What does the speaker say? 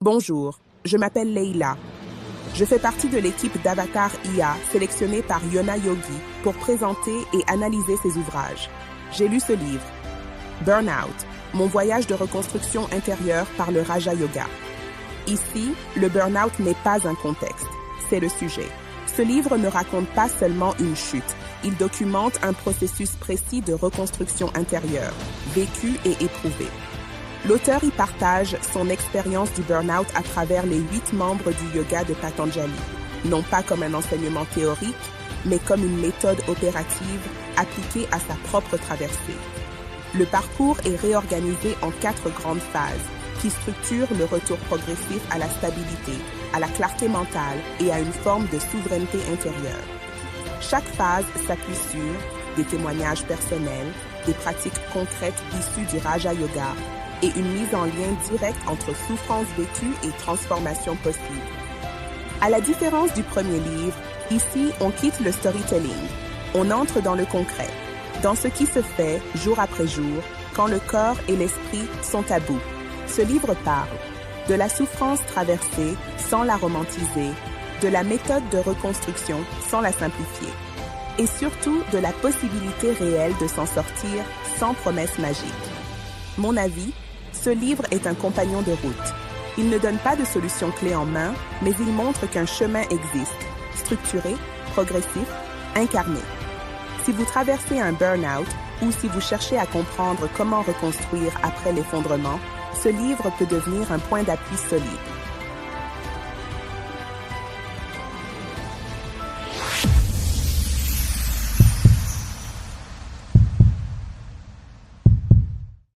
Bonjour, je m'appelle Leila. Je fais partie de l'équipe d'Avatar IA sélectionnée par Yona Yogi pour présenter et analyser ses ouvrages. J'ai lu ce livre, Burnout, mon voyage de reconstruction intérieure par le Raja Yoga. Ici, le burnout n'est pas un contexte, c'est le sujet. Ce livre ne raconte pas seulement une chute, il documente un processus précis de reconstruction intérieure, vécu et éprouvé. L'auteur y partage son expérience du burn-out à travers les 8 membres du yoga de Patanjali, non pas comme un enseignement théorique, mais comme une méthode opérative appliquée à sa propre traversée. Le parcours est réorganisé en 4 grandes phases qui structurent le retour progressif à la stabilité, à la clarté mentale et à une forme de souveraineté intérieure. Chaque phase s'appuie sur des témoignages personnels, des pratiques concrètes issues du Raja Yoga, et une mise en lien direct entre souffrance vécue et transformation possible. À la différence du premier livre, ici, on quitte le storytelling. On entre dans le concret, dans ce qui se fait jour après jour, quand le corps et l'esprit sont à bout. Ce livre parle de la souffrance traversée sans la romantiser, de la méthode de reconstruction sans la simplifier, et surtout de la possibilité réelle de s'en sortir sans promesse magique. Mon avis, ce livre est un compagnon de route. Il ne donne pas de solution clé en main, mais il montre qu'un chemin existe, structuré, progressif, incarné. Si vous traversez un burn-out ou si vous cherchez à comprendre comment reconstruire après l'effondrement, ce livre peut devenir un point d'appui solide.